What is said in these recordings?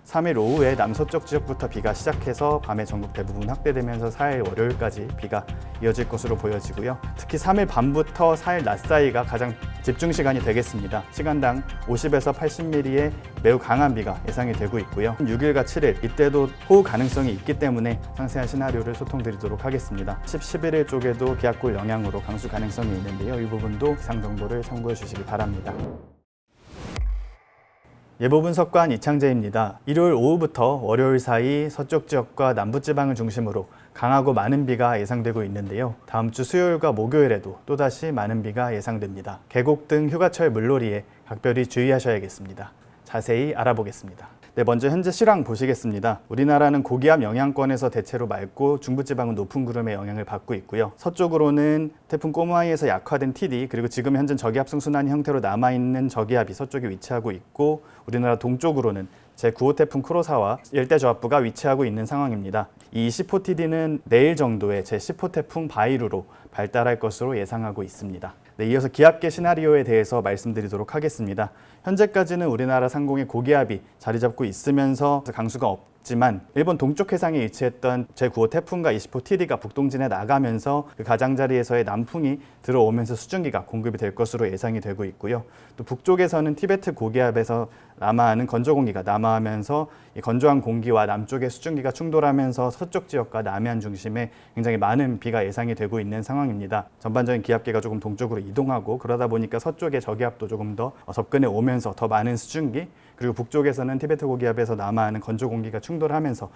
3일 오후에 남서쪽 지역부터 비가 시작해서 밤에 전국 대부분 확대되면서 4일 월요일까지 비가 이어질 것으로 보여지고요. 특히 3일 밤부터 4일 낮 사이가 가장 집중 시간이 되겠습니다. 시간당 50에서 80mm의 매우 강한 비가 예상이 되고 있고요. 6일과 7일 이때도 호우 가능성이 있기 때문에 상세한 시나리오를 소통드리도록 하겠습니다. 11일 쪽에도 기압골 영향으로 강수 가능성이 있는데요. 이 부분도 기상 정보를 참고해 주시기 바랍니다. 예보 분석관 이창재입니다. 일요일 오후부터 월요일 사이 서쪽 지역과 남부지방을 중심으로 강하고 많은 비가 예상되고 있는데요. 다음 주 수요일과 목요일에도 또다시 많은 비가 예상됩니다. 계곡 등 휴가철 물놀이에 각별히 주의하셔야겠습니다. 자세히 알아보겠습니다. 네, 먼저 현재 실황 보시겠습니다. 우리나라는 고기압 영향권에서 대체로 맑고 중부지방은 높은 구름의 영향을 받고 있고요. 서쪽으로는 태풍 꼬마이에서 약화된 TD 그리고 지금 현재 저기압 승순환 형태로 남아있는 저기압이 서쪽에 위치하고 있고 우리나라 동쪽으로는 제9호 태풍 쿠로사와 열대저압부가 위치하고 있는 상황입니다. 이 20호 TD는 내일 정도에 제10호 태풍 바이루로 발달할 것으로 예상하고 있습니다. 네, 이어서 기압계 시나리오에 대해서 말씀드리도록 하겠습니다. 현재까지는 우리나라 상공에 고기압이 자리 잡고 있으면서 강수가 없지만 일본 동쪽 해상에 위치했던 제9호 태풍과 20호 TD가 북동진에 나가면서 그 가장자리에서의 남풍이 들어오면서 수증기가 공급이 될 것으로 예상이 되고 있고요. 또 북쪽에서는 티베트 고기압에서 남하하는 건조 공기가 남하하면서 이 건조한 공기와 남쪽의 수증기가 충돌하면서 서쪽 지역과 남해안 중심에 굉장히 많은 비가 예상이 되고 있는 상황입니다. 전반적인 기압계가 조금 동쪽으로 이동하고 그러다 보니까 서쪽의 저기압도 조금 더 접근해 오면서 더 많은 수증기 그리고 북쪽에서는 티베트 고기압에서 남하하는 건조 공기가 충돌하면서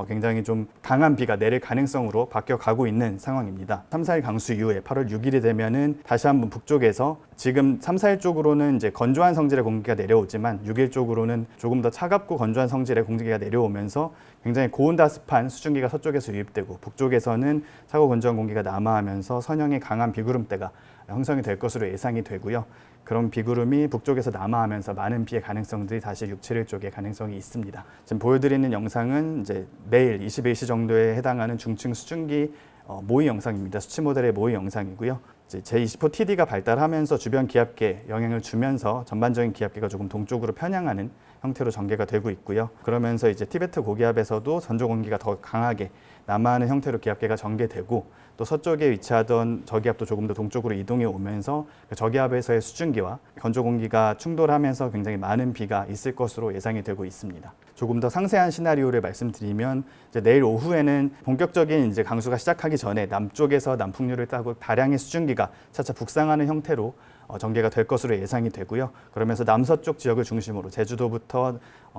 굉장히 좀 강한 비가 내릴 가능성으로 바뀌어가고 있는 상황입니다. 3, 4일 강수 이후에 8월 6일이 되면은 다시 한번 북쪽에서 지금 3, 4일 쪽으로는 이제 건조한 성질의 공기가 내려오지만 6일 쪽으로는 조금 더 차갑고 건조한 성질의 공기가 내려오면서 굉장히 고온다습한 수증기가 서쪽에서 유입되고 북쪽에서는 차고 건조한 공기가 남하하면서 선형의 강한 비구름대가 형성이 될 것으로 예상이 되고요. 그런 비구름이 북쪽에서 남하하면서 많은 비의 가능성들이 다시 6, 7일 쪽에 가능성이 있습니다. 지금 보여드리는 영상은 이제 매일 21시 정도에 해당하는 중층 수증기 모의 영상입니다. 수치 모델의 모의 영상이고요. 이제 제20호 TD가 발달하면서 주변 기압계에 영향을 주면서 전반적인 기압계가 조금 동쪽으로 편향하는 형태로 전개가 되고 있고요. 그러면서 이제 티베트 고기압에서도 전조 공기가 더 강하게 남하하는 형태로 기압계가 전개되고 또 서쪽에 위치하던 저기압도 조금 더 동쪽으로 이동해 오면서 그 저기압에서의 수증기와 건조 공기가 충돌하면서 굉장히 많은 비가 있을 것으로 예상이 되고 있습니다. 조금 더 상세한 시나리오를 말씀드리면 이제 내일 오후에는 본격적인 이제 강수가 시작하기 전에 남쪽에서 남풍류를 따고 다량의 수증기가 차차 북상하는 형태로 전개가 될 것으로 예상이 되고요. 그러면서 남서쪽 지역을 중심으로 제주도부터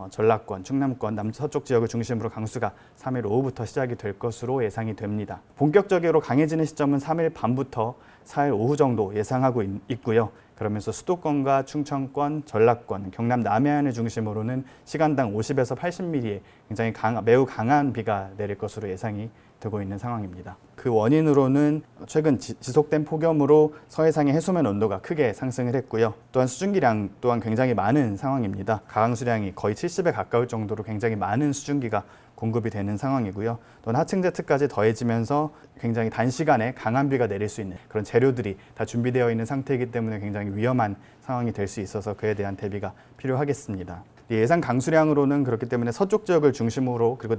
전라권, 충남권, 남서쪽 지역을 중심으로 강수가 3일 오후부터 시작이 될 것으로 예상이 됩니다. 본격적으로 강해지는 시점은 3일 밤부터 4일 오후 정도 예상하고 있고요. 그러면서 수도권과 충청권, 전라권, 경남 남해안을 중심으로는 시간당 50에서 80mm의 굉장히 매우 강한 비가 내릴 것으로 예상이 되고 있는 상황입니다. 그 원인으로는 최근 지속된 폭염으로 서해상의 해수면 온도가 크게 상승을 했고요. 또한 수증기량 또한 굉장히 많은 상황입니다. 가강수량이 거의 70에 가까울 정도로 굉장히 많은 수증기가 공급이 되는 상황이고요. 또한 하층 제트까지 더해지면서 굉장히 단시간에 강한 비가 내릴 수 있는 그런 재료들이 다 준비되어 있는 상태이기 때문에 굉장히 위험한 상황이 될 수 있어서 그에 대한 대비가 필요하겠습니다. 예상 강수량으로는 그렇기 때문에 서쪽 지역을 중심으로 그리고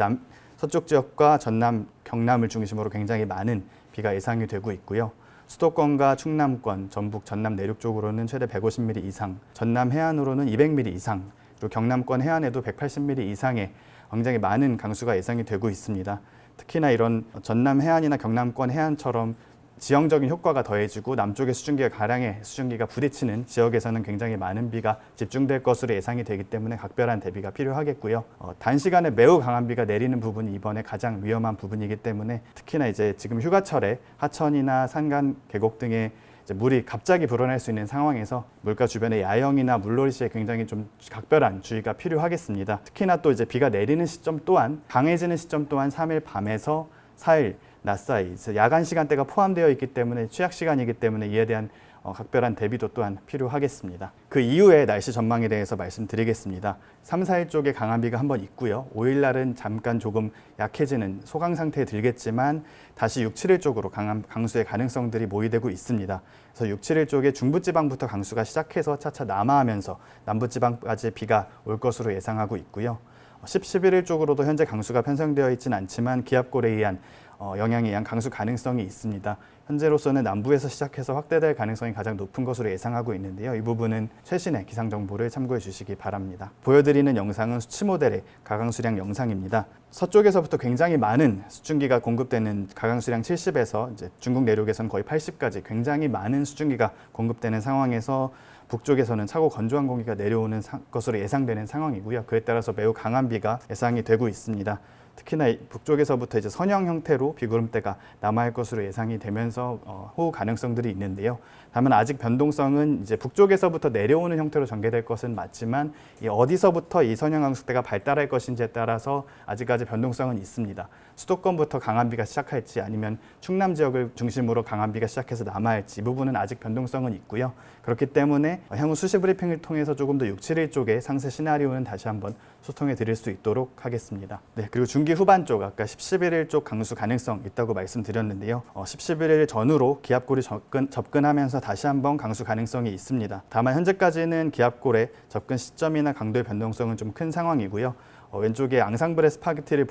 서쪽 지역과 전남, 경남을 중심으로 굉장히 많은 비가 예상이 되고 있고요. 수도권과 충남권, 전북, 전남 내륙 쪽으로는 최대 150mm 이상, 전남 해안으로는 200mm 이상, 그리고 경남권 해안에도 180mm 이상의 굉장히 많은 강수가 예상이 되고 있습니다. 특히나 이런 전남 해안이나 경남권 해안처럼 지형적인 효과가 더해지고 남쪽의 수증기와 가량의 수증기가 부딪히는 지역에서는 굉장히 많은 비가 집중될 것으로 예상이 되기 때문에 각별한 대비가 필요하겠고요. 단시간에 매우 강한 비가 내리는 부분이 이번에 가장 위험한 부분이기 때문에 특히나 이제 지금 휴가철에 하천이나 산간, 계곡 등의 물이 갑자기 불어날 수 있는 상황에서 물가 주변의 야영이나 물놀이 시에 굉장히 좀 각별한 주의가 필요하겠습니다. 특히나 또 이제 비가 내리는 시점 또한 강해지는 시점 또한 3일 밤에서 4일 낮 사이 야간 시간대가 포함되어 있기 때문에 취약 시간이기 때문에 이에 대한 각별한 대비도 또한 필요하겠습니다. 그 이후에 날씨 전망에 대해서 말씀드리겠습니다. 3, 4일 쪽에 강한 비가 한번 있고요. 5일 날은 잠깐 조금 약해지는 소강 상태에 들겠지만 다시 6, 7일 쪽으로 강한 강수의 가능성들이 모이되고 있습니다. 그래서 6, 7일 쪽에 중부지방부터 강수가 시작해서 차차 남하하면서 남부지방까지 비가 올 것으로 예상하고 있고요. 10, 11일 쪽으로도 현재 강수가 편성되어 있지는 않지만 기압골에 의한 영향에 의한 강수 가능성이 있습니다. 현재로서는 남부에서 시작해서 확대될 가능성이 가장 높은 것으로 예상하고 있는데요. 이 부분은 최신의 기상 정보를 참고해 주시기 바랍니다. 보여드리는 영상은 수치 모델의 가강수량 영상입니다. 서쪽에서부터 굉장히 많은 수증기가 공급되는 가강수량 70에서 이제 중국 내륙에서는 거의 80까지 굉장히 많은 수증기가 공급되는 상황에서 북쪽에서는 차고 건조한 공기가 내려오는 것으로 예상되는 상황이고요. 그에 따라서 매우 강한 비가 예상이 되고 있습니다. 특히나 북쪽에서부터 이제 선형 형태로 비구름대가 남아할 것으로 예상이 되면서 호우 가능성들이 있는데요. 다만 아직 변동성은 이제 북쪽에서부터 내려오는 형태로 전개될 것은 맞지만 어디서부터 이 선형 강수대가 발달할 것인지에 따라서 아직까지 변동성은 있습니다. 수도권부터 강한 비가 시작할지 아니면 충남 지역을 중심으로 강한 비가 시작해서 남아할지 이 부분은 아직 변동성은 있고요. 그렇기 때문에 향후 수시 브리핑을 통해서 조금 더 6, 7일 쪽의 상세 시나리오는 다시 한번 소통해 드릴 수 있도록 하겠습니다. 네, 그리고 중기 후반 쪽 아까 10, 11일 쪽 강수 가능성 있다고 말씀드렸는데요. 10, 11일 전후로 기압골이 접근하면서 다시 한번 강수 가능성이 있습니다. 다만 현재까지는 기압골의 접근 시점이나 강도의 변동성은 좀 큰 상황이고요. 왼쪽에 앙상블의 스파게티를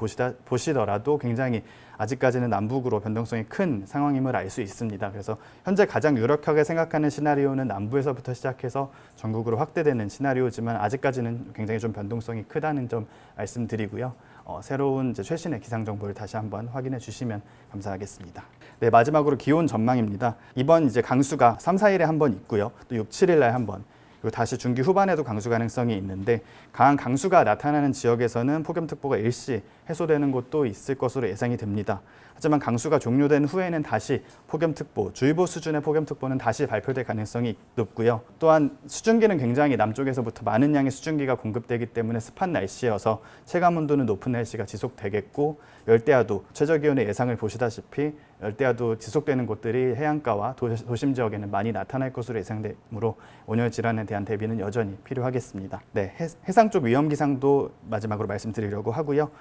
보시더라도 굉장히 아직까지는 남북으로 변동성이 큰 상황임을 알 수 있습니다. 그래서 현재 가장 유력하게 생각하는 시나리오는 남부에서부터 시작해서 전국으로 확대되는 시나리오지만 아직까지는 굉장히 좀 변동성이 크다는 점 말씀드리고요. 새로운 최신의 기상 정보를 다시 한번 확인해 주시면 감사하겠습니다. 네, 마지막으로 기온 전망입니다. 이번 강수가 3, 4일에 한 번 있고요. 또 6, 7일 날 한 번. 그리고 다시 중기 후반에도 강수 가능성이 있는데 강한 강수가 나타나는 지역에서는 폭염특보가 일시 해소되는 곳도 있을 것으로 예상이 됩니다. 하지만 강수가 종료된 후에는 다시 폭염특보, 주의보 수준의 폭염특보는 다시 발표될 가능성이 높고요. 또한 수증기는 굉장히 남쪽에서부터 많은 양의 수증기가 공급되기 때문에 습한 날씨여서 체감 온도는 높은 날씨가 지속되겠고 열대야도 최저기온의 예상을 보시다시피 열대야도 지속되는 곳들이 해안가와 도심 지역에는 많이 나타날 것으로 예상되므로 온열 질환에 대한 대비는 여전히 필요하겠습니다. 네, 해상 쪽 위험 기상도 마지막으로 말씀드리려고 하고요.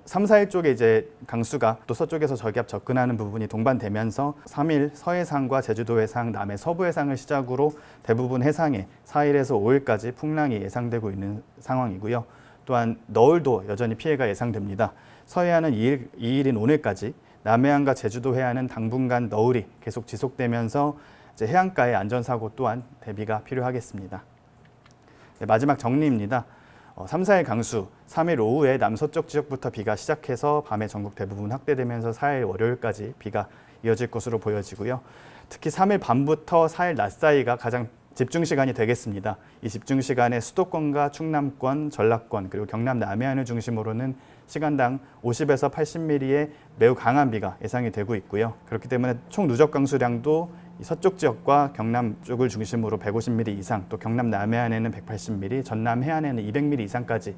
3, 4일 쪽에 강수가 또 서쪽에서 저기압 접근하는 부분이 동반되면서 3일 서해상과 제주도 해상, 남해 서부 해상을 시작으로 대부분 해상에 4일에서 5일까지 풍랑이 예상되고 있는 상황이고요. 또한 너울도 여전히 피해가 예상됩니다. 서해안은 2일인 오늘까지, 남해안과 제주도 해안은 당분간 너울이 계속 지속되면서 해안가의 안전사고 또한 대비가 필요하겠습니다. 네, 마지막 정리입니다. 3, 4일 강수, 3일 오후에 남서쪽 지역부터 비가 시작해서 밤에 전국 대부분 확대되면서 4일 월요일까지 비가 이어질 것으로 보여지고요. 특히 3일 밤부터 4일 낮 사이가 가장 집중 시간이 되겠습니다. 이 집중 시간에 수도권과 충남권, 전라권 그리고 경남 남해안을 중심으로는 시간당 50에서 80mm의 매우 강한 비가 예상이 되고 있고요. 그렇기 때문에 총 누적 강수량도 서쪽 지역과 경남 쪽을 중심으로 150mm 이상, 또 경남 남해안에는 180mm, 전남 해안에는 200mm 이상까지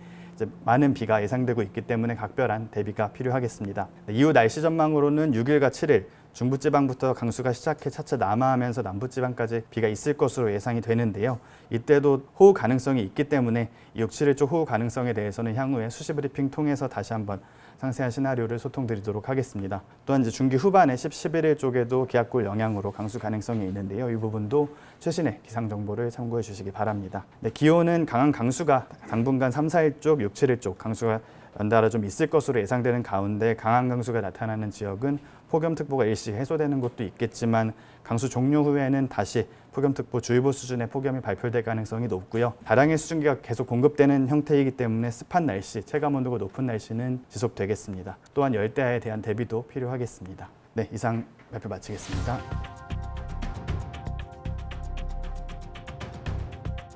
많은 비가 예상되고 있기 때문에 각별한 대비가 필요하겠습니다. 이후 날씨 전망으로는 6일과 7일 중부지방부터 강수가 시작해 차차 남하하면서 남부지방까지 비가 있을 것으로 예상이 되는데요. 이때도 호우 가능성이 있기 때문에 6, 7일 쪽 호우 가능성에 대해서는 향후에 수시 브리핑 통해서 다시 한번 상세한 시나리오를 소통드리도록 하겠습니다. 또한 중기 후반에 10, 11일 쪽에도 기압골 영향으로 강수 가능성이 있는데요. 이 부분도 최신의 기상 정보를 참고해 주시기 바랍니다. 네, 기온은 강한 강수가 당분간 3, 4일 쪽, 6, 7일 쪽 강수가 연달아 좀 있을 것으로 예상되는 가운데 강한 강수가 나타나는 지역은 폭염특보가 일시 해소되는 곳도 있겠지만 강수 종료 후에는 다시 폭염특보 주의보 수준의 폭염이 발표될 가능성이 높고요. 다량의 수증기가 계속 공급되는 형태이기 때문에 습한 날씨, 체감온도가 높은 날씨는 지속되겠습니다. 또한 열대야에 대한 대비도 필요하겠습니다. 네, 이상 발표 마치겠습니다.